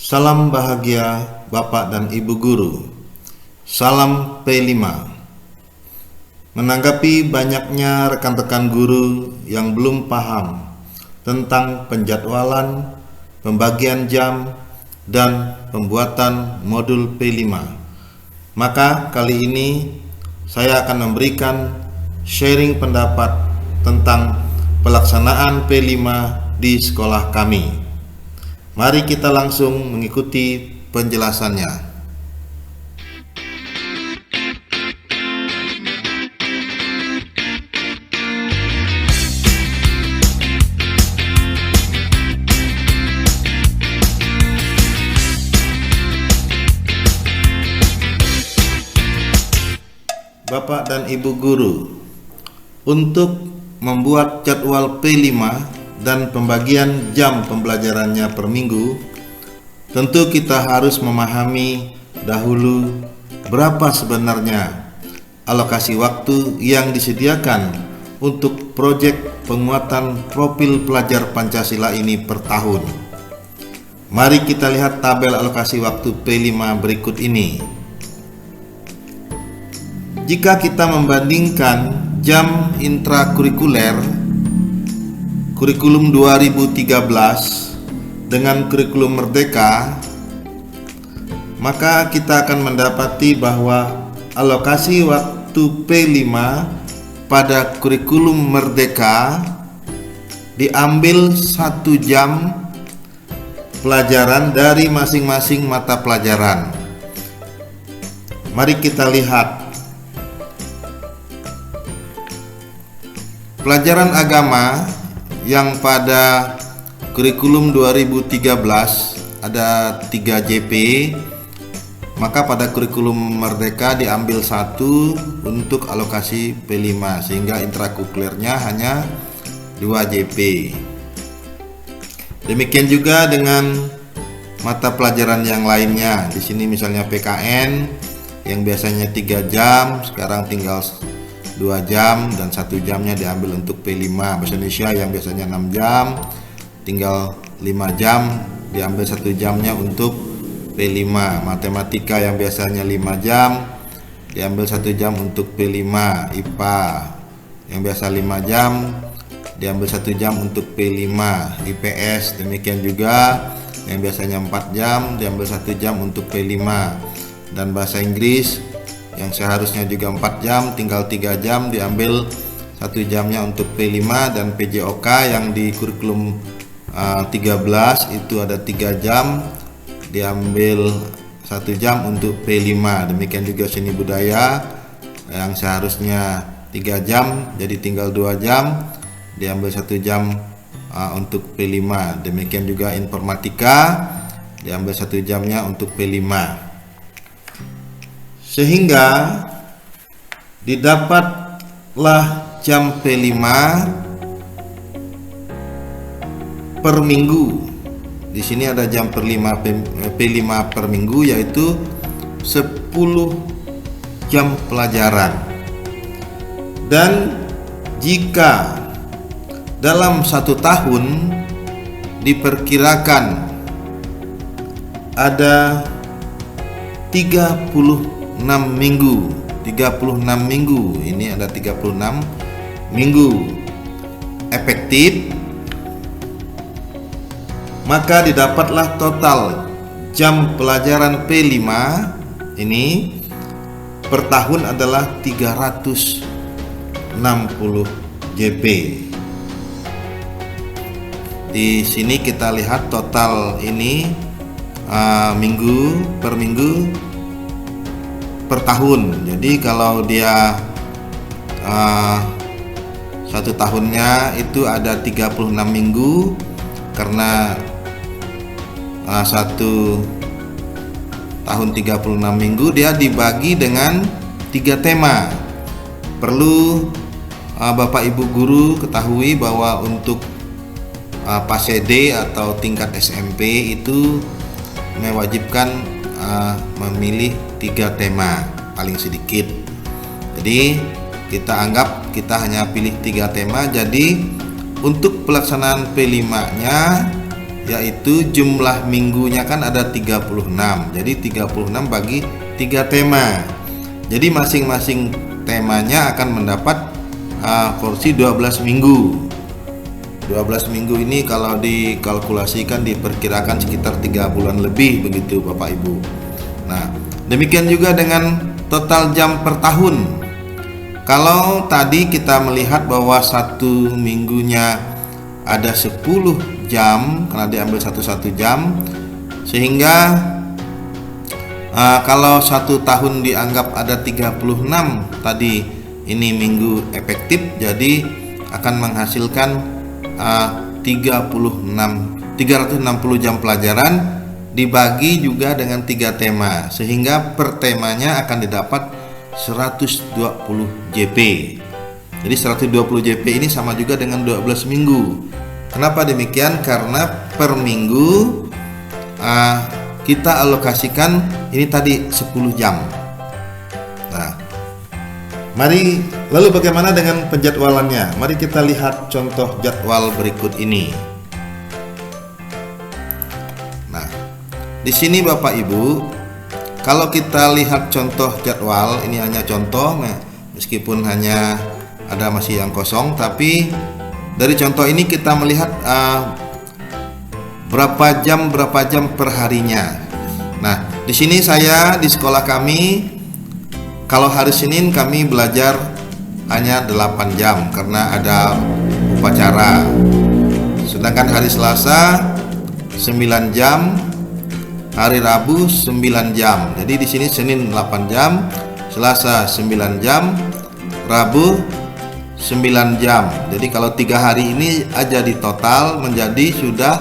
Salam bahagia Bapak dan Ibu Guru. Salam P5. Menanggapi banyaknya rekan-rekan guru yang belum paham tentang penjadwalan, pembagian jam, dan pembuatan modul P5, maka kali ini saya akan memberikan sharing pendapat tentang pelaksanaan P5 di sekolah kami. Mari kita langsung mengikuti penjelasannya. Bapak dan Ibu Guru, untuk membuat jadwal P5 dan pembagian jam pembelajarannya per minggu, tentu kita harus memahami dahulu berapa sebenarnya alokasi waktu yang disediakan untuk proyek penguatan profil pelajar Pancasila ini per tahun. Mari kita lihat tabel alokasi waktu P5 berikut ini. Jika kita membandingkan jam intrakurikuler kurikulum 2013 dengan kurikulum Merdeka, maka kita akan mendapati bahwa alokasi waktu P5 pada kurikulum Merdeka diambil 1 jam pelajaran dari masing-masing mata pelajaran. Mari kita lihat. Pelajaran agama yang pada kurikulum 2013 ada 3 JP, maka pada kurikulum Merdeka diambil 1 untuk alokasi P5, sehingga intrakurikulernya hanya 2 JP. Demikian juga dengan mata pelajaran yang lainnya. Di sini misalnya PKN yang biasanya 3 jam, sekarang tinggal 2 jam dan 1 jamnya diambil untuk P5. Bahasa Indonesia yang biasanya 6 jam tinggal 5 jam diambil 1 jamnya untuk P5. Matematika yang biasanya 5 jam diambil 1 jam untuk P5. IPA yang biasa 5 jam diambil 1 jam untuk P5. IPS demikian juga yang biasanya 4 jam diambil 1 jam untuk P5. Dan bahasa Inggris yang seharusnya juga 4 jam tinggal 3 jam diambil 1 jamnya untuk P5. Dan PJOK yang di kurikulum 13 itu ada 3 jam diambil 1 jam untuk P5. Demikian juga seni budaya yang seharusnya 3 jam jadi tinggal 2 jam diambil 1 jam untuk P5. Demikian juga informatika diambil 1 jamnya untuk P5. Sehingga didapatlah jam P5 per minggu. Di sini ada jam P5 per minggu, yaitu 10 jam pelajaran. Dan jika dalam 1 tahun diperkirakan ada 36 minggu, ini ada 36 minggu efektif, maka didapatlah total jam pelajaran P5 ini per tahun adalah 360 JP. Di sini kita lihat total ini minggu per tahun. Jadi kalau dia 1 tahunnya itu ada 36 minggu, karena 1 tahun 36 minggu dia dibagi dengan 3 tema. Perlu Bapak Ibu Guru ketahui bahwa untuk PASED atau tingkat SMP itu mewajibkan memilih 3 tema paling sedikit. Jadi kita anggap kita hanya pilih 3 tema. Jadi untuk pelaksanaan P5 nya yaitu jumlah minggunya kan ada 36. Jadi 36 bagi 3 tema. Jadi masing-masing temanya akan mendapat porsi 12 minggu. 12 minggu ini kalau dikalkulasikan diperkirakan sekitar 3 bulan lebih begitu Bapak Ibu. Nah, demikian juga dengan total jam per tahun. Kalau tadi kita melihat bahwa satu minggunya ada 10 jam karena diambil satu jam, sehingga kalau satu tahun dianggap ada 36 tadi ini minggu efektif, jadi akan menghasilkan 360 jam pelajaran dibagi juga dengan 3 tema, sehingga per temanya akan didapat 120 JP. Jadi 120 JP ini sama juga dengan 12 minggu. Kenapa demikian? Karena per minggu kita alokasikan ini tadi 10 jam. Nah, mari lalu bagaimana dengan penjadwalannya? Mari kita lihat contoh jadwal berikut ini. Nah, di sini Bapak Ibu, kalau kita lihat contoh jadwal, ini hanya contoh, meskipun hanya ada masih yang kosong, tapi dari contoh ini kita melihat berapa jam per harinya. Nah, di sini saya di sekolah kami, kalau hari Senin kami belajar hanya 8 jam karena ada upacara. Sedangkan hari Selasa 9 jam, hari Rabu 9 jam. Jadi di sini Senin 8 jam, Selasa 9 jam, Rabu 9 jam. Jadi kalau 3 hari ini aja di total menjadi sudah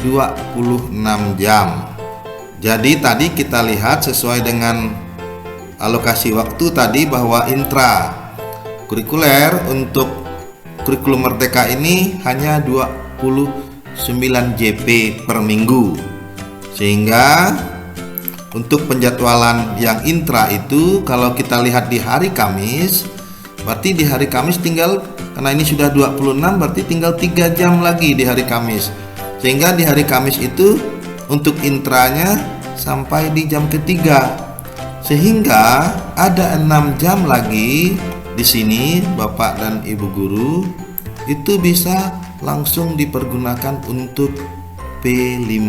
26 jam. Jadi tadi kita lihat sesuai dengan alokasi waktu tadi bahwa intra kurikuler untuk kurikulum Merdeka ini hanya 29 JP per minggu. Sehingga untuk penjadwalan yang intra itu kalau kita lihat di hari Kamis, berarti di hari Kamis tinggal, karena ini sudah 26 berarti tinggal 3 jam lagi di hari Kamis. Sehingga di hari Kamis itu untuk intranya sampai di jam ketiga. Sehingga ada 6 jam lagi di sini Bapak dan Ibu guru itu bisa langsung dipergunakan untuk P5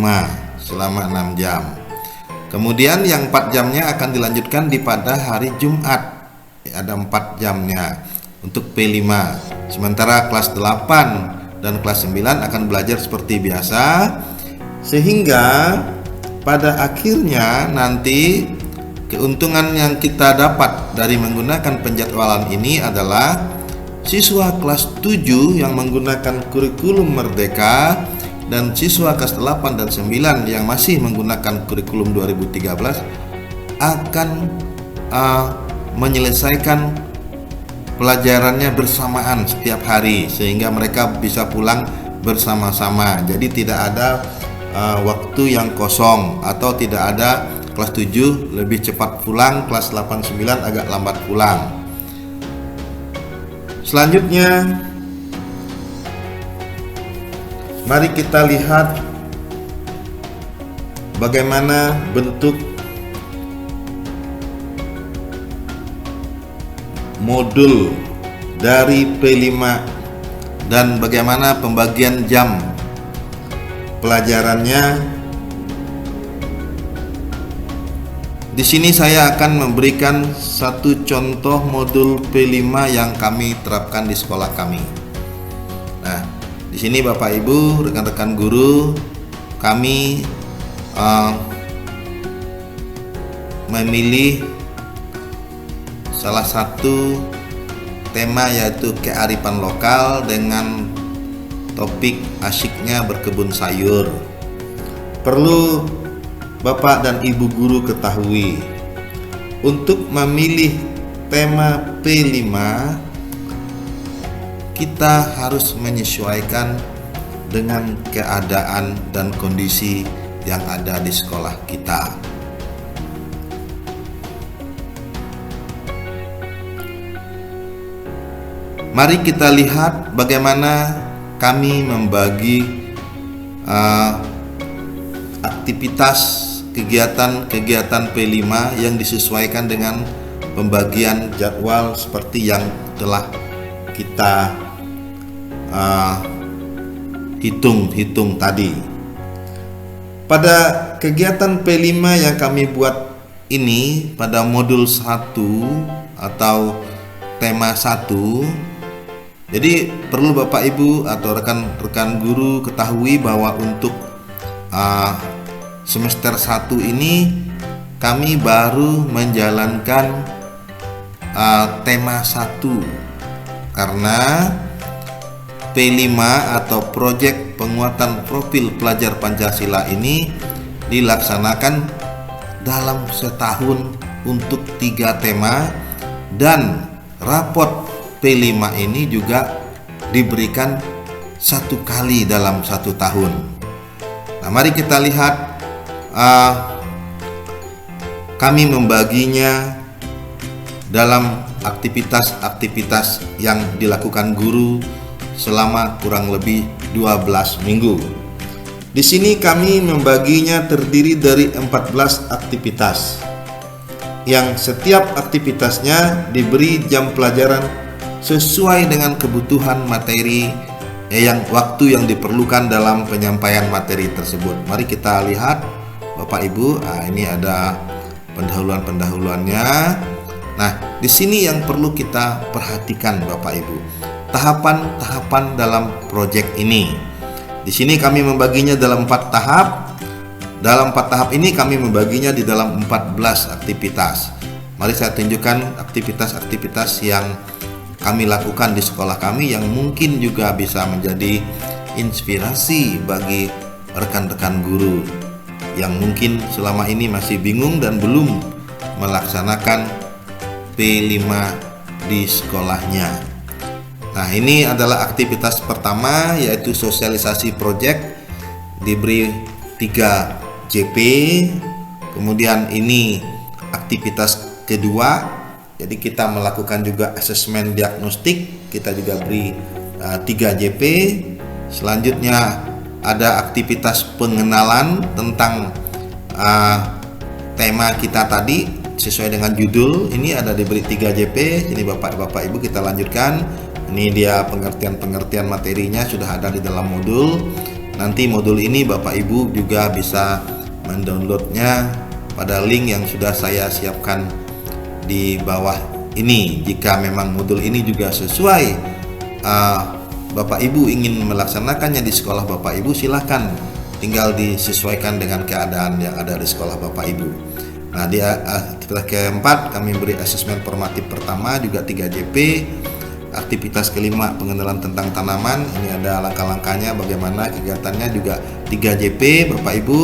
selama 6 jam. Kemudian yang 4 jamnya akan dilanjutkan di pada hari Jumat. Ada 4 jamnya untuk P5. Sementara kelas 8 dan kelas 9 akan belajar seperti biasa, sehingga pada akhirnya nanti keuntungan yang kita dapat dari menggunakan penjadwalan ini adalah siswa kelas 7 yang menggunakan kurikulum Merdeka dan siswa kelas 8 dan 9 yang masih menggunakan kurikulum 2013 akan menyelesaikan pelajarannya bersamaan setiap hari, sehingga mereka bisa pulang bersama-sama. Jadi tidak ada waktu yang kosong, atau tidak ada kelas 7 lebih cepat pulang, kelas 8 9 agak lambat pulang. Selanjutnya mari kita lihat bagaimana bentuk modul dari P5 dan bagaimana pembagian jam pelajarannya. Di sini saya akan memberikan satu contoh modul P5 yang kami terapkan di sekolah kami. Nah, di sini Bapak Ibu, rekan-rekan guru, kami memilih salah satu tema yaitu kearifan lokal dengan topik asyiknya berkebun sayur. Perlu Bapak dan Ibu guru ketahui, untuk memilih tema P5 kita harus menyesuaikan dengan keadaan dan kondisi yang ada di sekolah kita. Mari kita lihat bagaimana kami membagi uh, aktivitas kegiatan P5 yang disesuaikan dengan pembagian jadwal seperti yang telah kita hitung tadi. Pada kegiatan P5 yang kami buat ini pada modul 1 atau tema 1, jadi perlu Bapak Ibu atau rekan-rekan guru ketahui bahwa untuk semester 1 ini kami baru menjalankan tema 1 karena P5 atau proyek penguatan profil pelajar Pancasila ini dilaksanakan dalam setahun untuk 3 tema, dan rapot P5 ini juga diberikan 1 kali dalam 1 tahun. Nah, mari kita lihat kami membaginya dalam aktivitas-aktivitas yang dilakukan guru selama kurang lebih 12 minggu. Di sini kami membaginya terdiri dari 14 aktivitas yang setiap aktivitasnya diberi jam pelajaran sesuai dengan kebutuhan materi yang waktu yang diperlukan dalam penyampaian materi tersebut. Mari kita lihat Bapak Ibu. Ini ada pendahuluan-pendahuluannya. Nah, di sini yang perlu kita perhatikan Bapak Ibu, tahapan-tahapan dalam proyek ini. Di sini kami membaginya dalam 4 tahap. Dalam 4 tahap ini kami membaginya di dalam 14 aktivitas. Mari saya tunjukkan aktivitas-aktivitas yang kami lakukan di sekolah kami yang mungkin juga bisa menjadi inspirasi bagi rekan-rekan guru yang mungkin selama ini masih bingung dan belum melaksanakan P5 di sekolahnya. Nah, ini adalah aktivitas pertama, yaitu sosialisasi proyek, diberi 3 JP. Kemudian ini aktivitas kedua, jadi kita melakukan juga asesmen diagnostik, kita juga beri 3 JP. Selanjutnya ada aktivitas pengenalan tentang tema kita tadi sesuai dengan judul. Ini ada diberi 3 JP. Ini Bapak Ibu kita lanjutkan. Ini dia pengertian materinya sudah ada di dalam modul. Nanti modul ini Bapak Ibu juga bisa mendownloadnya pada link yang sudah saya siapkan di bawah ini. Jika memang modul ini juga sesuai Bapak Ibu ingin melaksanakannya di sekolah Bapak Ibu, silahkan tinggal disesuaikan dengan keadaan yang ada di sekolah Bapak Ibu. Nah, di aktivitas keempat kami beri asesmen formatif pertama juga 3 JP. Aktivitas kelima pengenalan tentang tanaman, ini ada langkah-langkahnya bagaimana kegiatannya juga 3 JP Bapak Ibu.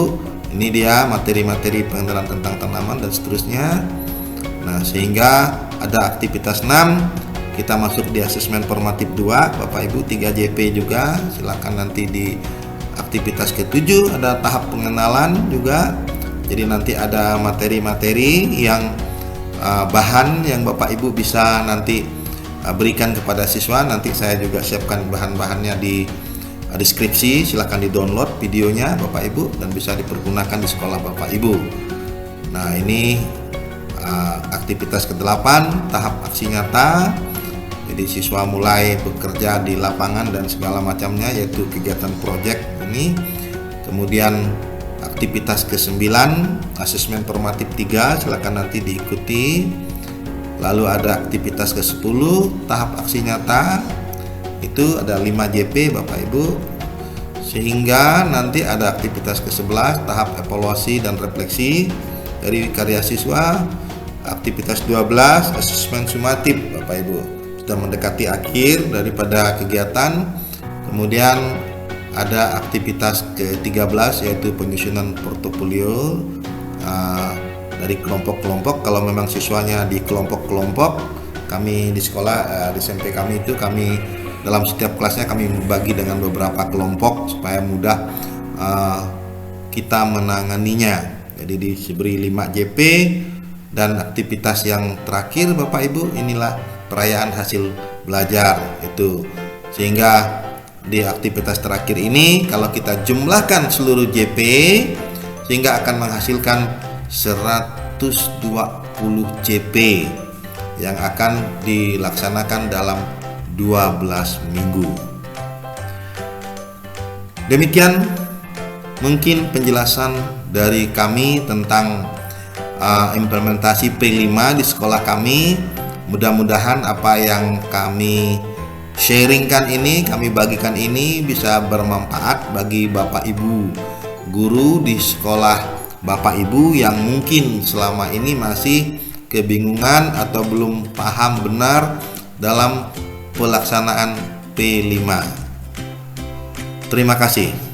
Ini dia materi-materi pengenalan tentang tanaman dan seterusnya. Nah, sehingga ada aktivitas 6 kita masuk di asesmen formatif 2 Bapak Ibu, 3 JP juga. Silakan nanti di aktivitas ke-7 ada tahap pengenalan juga. Jadi nanti ada materi-materi yang bahan yang Bapak Ibu bisa nanti berikan kepada siswa. Nanti saya juga siapkan bahan-bahannya di deskripsi. Silahkan di-download videonya Bapak Ibu dan bisa dipergunakan di sekolah Bapak Ibu. Nah, ini aktivitas ke-8 tahap aksi nyata. Jadi siswa mulai bekerja di lapangan dan segala macamnya, yaitu kegiatan proyek ini. Kemudian aktivitas ke-9 asesmen formatif 3, silakan nanti diikuti. Lalu ada aktivitas ke-10 tahap aksi nyata, itu ada 5 JP Bapak Ibu. Sehingga nanti ada aktivitas ke-11 tahap evaluasi dan refleksi dari karya siswa. Aktivitas 12 asesmen sumatif Bapak Ibu, sudah mendekati akhir daripada kegiatan. Kemudian ada aktivitas ke-13 yaitu penyusunan portofolio dari kelompok-kelompok. Kalau memang siswanya di kelompok-kelompok, kami di sekolah di SMP kami itu kami dalam setiap kelasnya kami membagi dengan beberapa kelompok supaya mudah kita menanganinya. Jadi diberi 5 JP. Dan aktivitas yang terakhir Bapak Ibu, inilah perayaan hasil belajar itu. Sehingga di aktivitas terakhir ini, kalau kita jumlahkan seluruh JP, sehingga akan menghasilkan 120 JP yang akan dilaksanakan dalam 12 minggu. Demikian mungkin penjelasan dari kami tentang implementasi P5 di sekolah kami. Mudah-mudahan apa yang kami sharingkan ini, kami bagikan ini bisa bermanfaat bagi Bapak Ibu guru di sekolah Bapak Ibu yang mungkin selama ini masih kebingungan atau belum paham benar dalam pelaksanaan P5. Terima kasih.